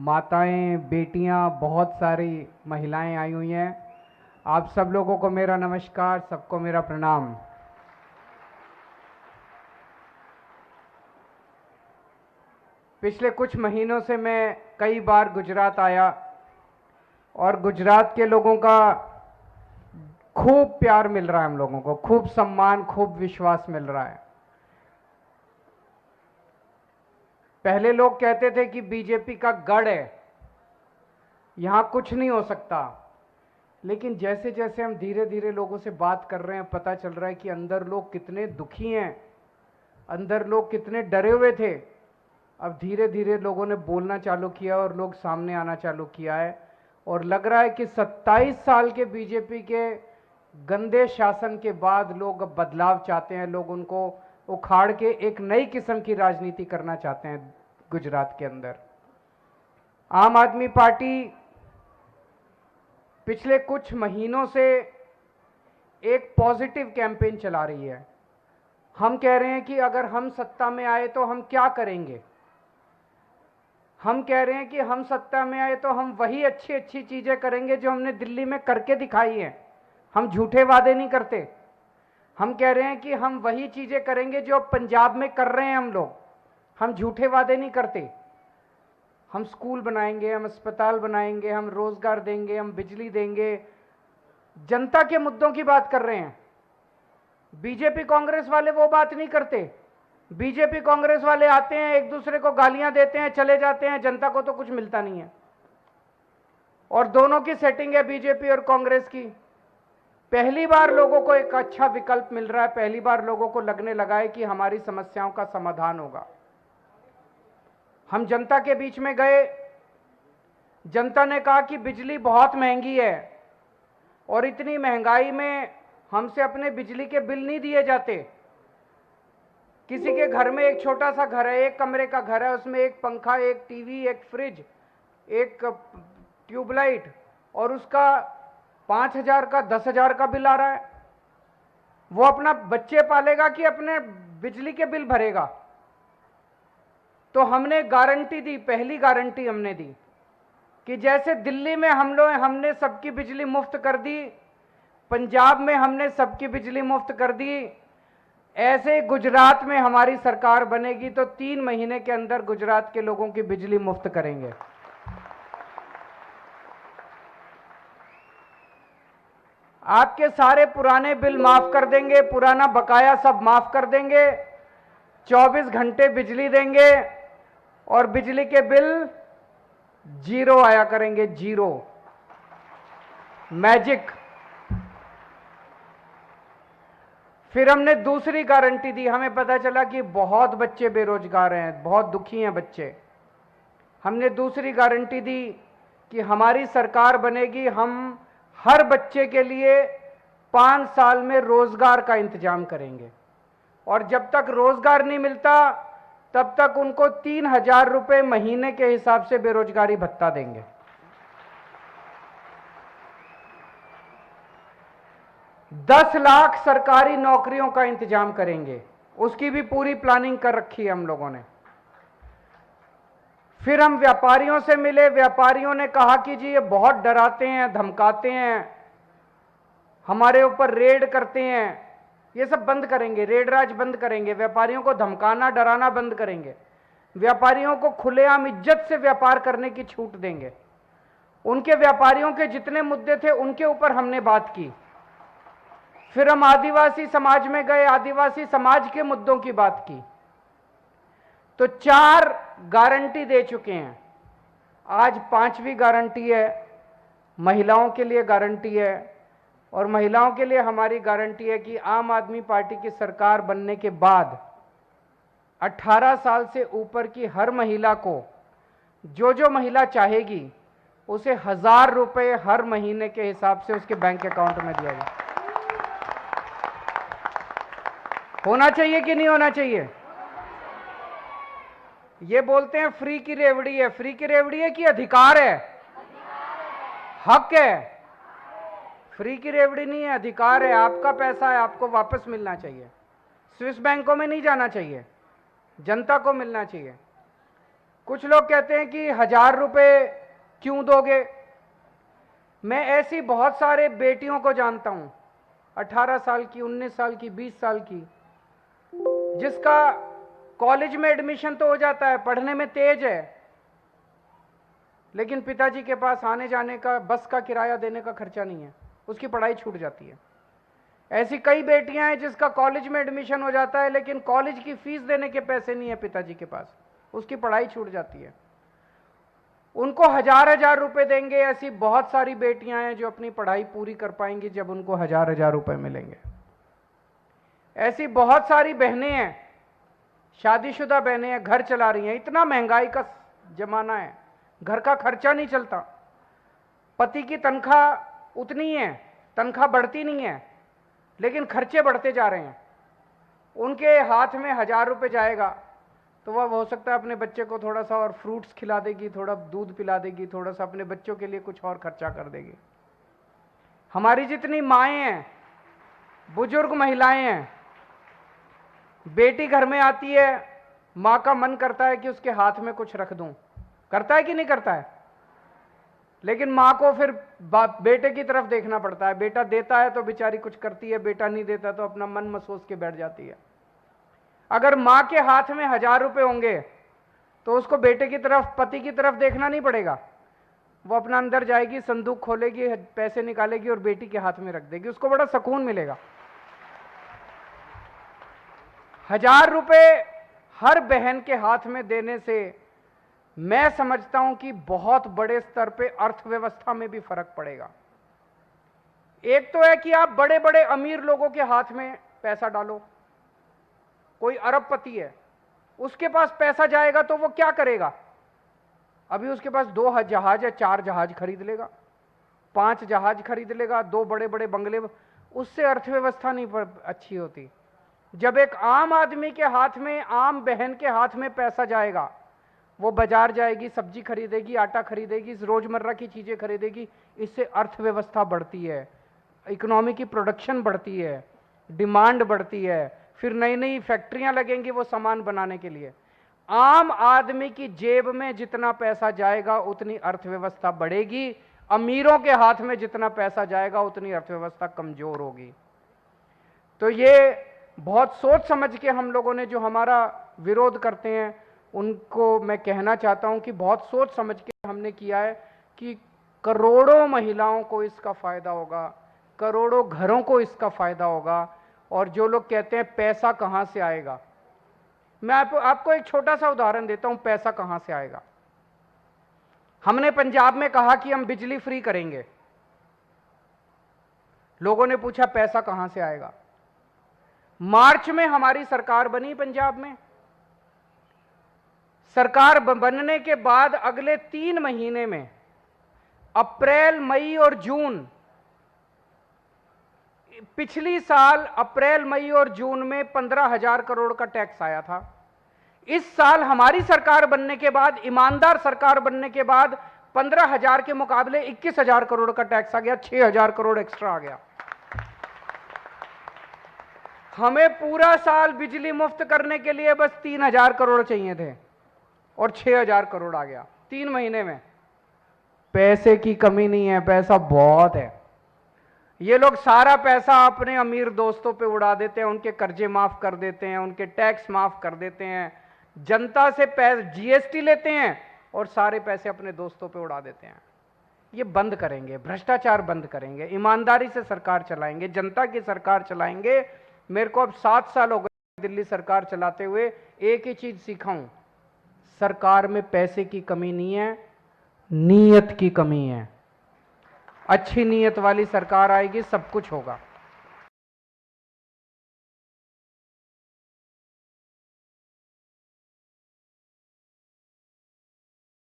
माताएं, बेटियां, बहुत सारी महिलाएं आई हुई हैं। आप सब लोगों को मेरा नमस्कार, सबको मेरा प्रणाम। पिछले कुछ महीनों से मैं कई बार गुजरात आया और गुजरात के लोगों का खूब प्यार मिल रहा है, हम लोगों को खूब सम्मान, खूब विश्वास मिल रहा है। पहले लोग कहते थे कि बीजेपी का गढ़ है, यहां कुछ नहीं हो सकता, लेकिन जैसे जैसे हम धीरे धीरे लोगों से बात कर रहे हैं, पता चल रहा है कि अंदर लोग कितने दुखी हैं, अंदर लोग कितने डरे हुए थे। अब धीरे धीरे लोगों ने बोलना चालू किया और लोग सामने आना चालू किया है, और लग रहा है कि 27 साल के बीजेपी के गंदे शासन के बाद लोग अब बदलाव चाहते हैं। लोग उनको उखाड़ के एक नई किस्म की राजनीति करना चाहते हैं गुजरात के अंदर। आम आदमी पार्टी पिछले कुछ महीनों से एक पॉजिटिव कैंपेन चला रही है। हम कह रहे हैं कि अगर हम सत्ता में आए तो हम क्या करेंगे। हम कह रहे हैं कि हम सत्ता में आए तो हम वही अच्छी अच्छी चीजें करेंगे जो हमने दिल्ली में करके दिखाई हैं। हम झूठे वादे नहीं करते। हम कह रहे हैं कि हम वही चीजें करेंगे जो पंजाब में कर रहे हैं हम लोग। हम झूठे वादे नहीं करते। हम स्कूल बनाएंगे, हम अस्पताल बनाएंगे, हम रोजगार देंगे, हम बिजली देंगे। जनता के मुद्दों की बात कर रहे हैं। बीजेपी कांग्रेस वाले वो बात नहीं करते। बीजेपी कांग्रेस वाले आते हैं, एक दूसरे को गालियां देते हैं, चले जाते हैं, जनता को तो कुछ मिलता नहीं है। और दोनों की सेटिंग है, बीजेपी और कांग्रेस की। पहली बार लोगों को एक अच्छा विकल्प मिल रहा है। पहली बार लोगों को लगने लगा है कि हमारी समस्याओं का समाधान होगा। हम जनता के बीच में गए, जनता ने कहा कि बिजली बहुत महंगी है और इतनी महंगाई में हमसे अपने बिजली के बिल नहीं दिए जाते। किसी के घर में एक छोटा सा घर है, एक कमरे का घर है, उसमें एक पंखा, एक टीवी, एक फ्रिज, एक ट्यूबलाइट, और उसका 5,000 का 10,000 का बिल आ रहा है। वो अपना बच्चे पालेगा कि अपने बिजली के बिल भरेगा। तो हमने गारंटी दी, पहली गारंटी हमने दी कि जैसे दिल्ली में हमने सबकी बिजली मुफ्त कर दी, पंजाब में हमने सबकी बिजली मुफ्त कर दी, ऐसे गुजरात में हमारी सरकार बनेगी तो 3 महीने के अंदर गुजरात के लोगों की बिजली मुफ्त करेंगे। आपके सारे पुराने बिल माफ कर देंगे, पुराना बकाया सब माफ कर देंगे, 24 घंटे बिजली देंगे और बिजली के बिल जीरो आया करेंगे, जीरो, मैजिक। फिर हमने दूसरी गारंटी दी। हमें पता चला कि बहुत बच्चे बेरोजगार हैं, बहुत दुखी हैं बच्चे। हमने दूसरी गारंटी दी कि हमारी सरकार बनेगी, हम हर बच्चे के लिए 5 साल में रोजगार का इंतजाम करेंगे, और जब तक रोजगार नहीं मिलता तब तक उनको 3,000 रुपए महीने के हिसाब से बेरोजगारी भत्ता देंगे। 10 लाख सरकारी नौकरियों का इंतजाम करेंगे, उसकी भी पूरी प्लानिंग कर रखी है हम लोगों ने। फिर हम व्यापारियों से मिले। व्यापारियों ने कहा कि जी ये बहुत डराते हैं, धमकाते हैं, हमारे ऊपर रेड करते हैं। ये सब बंद करेंगे, रेड राज बंद करेंगे, व्यापारियों को धमकाना डराना बंद करेंगे, व्यापारियों को खुलेआम इज्जत से व्यापार करने की छूट देंगे। उनके व्यापारियों के जितने मुद्दे थे उनके ऊपर हमने बात की। फिर हम आदिवासी समाज में गए, आदिवासी समाज के मुद्दों की बात की। तो 4 गारंटी दे चुके हैं। आज 5वीं गारंटी है, महिलाओं के लिए गारंटी है। और महिलाओं के लिए हमारी गारंटी है कि आम आदमी पार्टी की सरकार बनने के बाद 18 साल से ऊपर की हर महिला को, जो जो महिला चाहेगी, उसे 1,000 रुपए हर महीने के हिसाब से उसके बैंक अकाउंट में दिया जाए। होना चाहिए कि नहीं होना चाहिए? ये बोलते हैं फ्री की रेवड़ी है। फ्री की रेवड़ी है कि अधिकार है? हक है। फ्री की रेवड़ी नहीं है, अधिकार है। आपका पैसा है, आपको वापस मिलना चाहिए। स्विस बैंकों में नहीं जाना चाहिए, जनता को मिलना चाहिए। कुछ लोग कहते हैं कि 1000 रुपए क्यों दोगे। मैं ऐसी बहुत सारे बेटियों को जानता हूं, 18 साल की, 19 साल की, 20 साल की, जिसका कॉलेज में एडमिशन तो हो जाता है, पढ़ने में तेज है, लेकिन पिताजी के पास आने जाने का, बस का किराया देने का खर्चा नहीं है, उसकी पढ़ाई छूट जाती है। ऐसी कई बेटियां हैं जिसका कॉलेज में एडमिशन हो जाता है, लेकिन कॉलेज की फीस देने के पैसे नहीं है पिताजी के पास, उसकी पढ़ाई छूट जाती है। उनको 1000 रुपए देंगे। ऐसी बहुत सारी बेटियां हैं जो अपनी पढ़ाई पूरी कर पाएंगी जब उनको 1000 रुपए मिलेंगे। ऐसी बहुत सारी बहनें हैं, शादीशुदा बहनें हैं, घर चला रही हैं। इतना महंगाई का जमाना है, घर का खर्चा नहीं चलता, पति की तनख्वाह उतनी है, तनख्वाह बढ़ती नहीं है, लेकिन खर्चे बढ़ते जा रहे हैं। उनके हाथ में 1000 रुपए जाएगा तो वह हो सकता है अपने बच्चे को थोड़ा सा और फ्रूट्स खिला देगी, थोड़ा दूध पिला देगी, थोड़ा सा अपने बच्चों के लिए कुछ और खर्चा कर देगी। हमारी जितनी माएँ हैं, बुजुर्ग महिलाएं हैं, बेटी घर में आती है, माँ का मन करता है कि उसके हाथ में कुछ रख दूं, करता है कि नहीं करता है? लेकिन माँ को फिर बेटे की तरफ देखना पड़ता है। बेटा देता है तो बेचारी कुछ करती है, बेटा नहीं देता तो अपना मन महसूस के बैठ जाती है। अगर माँ के हाथ में 1000 रुपए होंगे तो उसको बेटे की तरफ, पति की तरफ देखना नहीं पड़ेगा। वो अपना अंदर जाएगी, संदूक खोलेगी, पैसे निकालेगी और बेटी के हाथ में रख देगी, उसको बड़ा सुकून मिलेगा। 1000 रुपए हर बहन के हाथ में देने से मैं समझता हूं कि बहुत बड़े स्तर पे अर्थव्यवस्था में भी फर्क पड़ेगा। एक तो है कि आप बड़े बड़े अमीर लोगों के हाथ में पैसा डालो। कोई अरबपति है, उसके पास पैसा जाएगा तो वो क्या करेगा? अभी उसके पास 2 जहाज है, 4 जहाज खरीद लेगा, 5 जहाज खरीद लेगा, 2 बड़े बड़े बंगले। उससे अर्थव्यवस्था नहीं अच्छी होती। जब एक आम आदमी के हाथ में, आम बहन के हाथ में पैसा जाएगा, वो बाजार जाएगी, सब्जी खरीदेगी, आटा खरीदेगी, रोजमर्रा की चीजें खरीदेगी, इससे अर्थव्यवस्था बढ़ती है, इकोनॉमी की प्रोडक्शन बढ़ती है, डिमांड बढ़ती है, फिर नई नई फैक्ट्रियां लगेंगी वो सामान बनाने के लिए। आम आदमी की जेब में जितना पैसा जाएगा उतनी अर्थव्यवस्था बढ़ेगी, अमीरों के हाथ में जितना पैसा जाएगा उतनी अर्थव्यवस्था कमजोर होगी। तो ये बहुत सोच समझ के हम लोगों ने, जो हमारा विरोध करते हैं, उनको मैं कहना चाहता हूं कि बहुत सोच समझ के हमने किया है कि करोड़ों महिलाओं को इसका फायदा होगा, करोड़ों घरों को इसका फायदा होगा। और जो लोग कहते हैं पैसा कहां से आएगा, मैं आपको एक छोटा सा उदाहरण देता हूं, पैसा कहां से आएगा। हमने पंजाब में कहा कि हम बिजली फ्री करेंगे, लोगों ने पूछा पैसा कहां से आएगा। मार्च में हमारी सरकार बनी पंजाब में। सरकार बनने के बाद अगले 3 महीने में, अप्रैल, मई और जून, पिछली साल अप्रैल, मई और जून में 15,000 करोड़ का टैक्स आया था। इस साल हमारी सरकार बनने के बाद, ईमानदार सरकार बनने के बाद, 15,000 के मुकाबले 21,000 करोड़ का टैक्स आ गया, 6,000 करोड़ एक्स्ट्रा आ गया। हमें पूरा साल बिजली मुफ्त करने के लिए बस 3,000 करोड़ चाहिए थे और 6,000 करोड़ आ गया 3 महीने में। पैसे की कमी नहीं है, पैसा बहुत है। ये लोग सारा पैसा अपने अमीर दोस्तों पे उड़ा देते हैं, उनके कर्जे माफ कर देते हैं, उनके टैक्स माफ कर देते हैं, जनता से जीएसटी लेते हैं और सारे पैसे अपने दोस्तों पे उड़ा देते हैं। ये बंद करेंगे, भ्रष्टाचार बंद करेंगे, ईमानदारी से सरकार चलाएंगे, जनता की सरकार चलाएंगे। मेरे को अब 7 साल हो गए दिल्ली सरकार चलाते हुए, एक ही चीज सीखा हूं, सरकार में पैसे की कमी नहीं है, नीयत की कमी है। अच्छी नीयत वाली सरकार आएगी, सब कुछ होगा।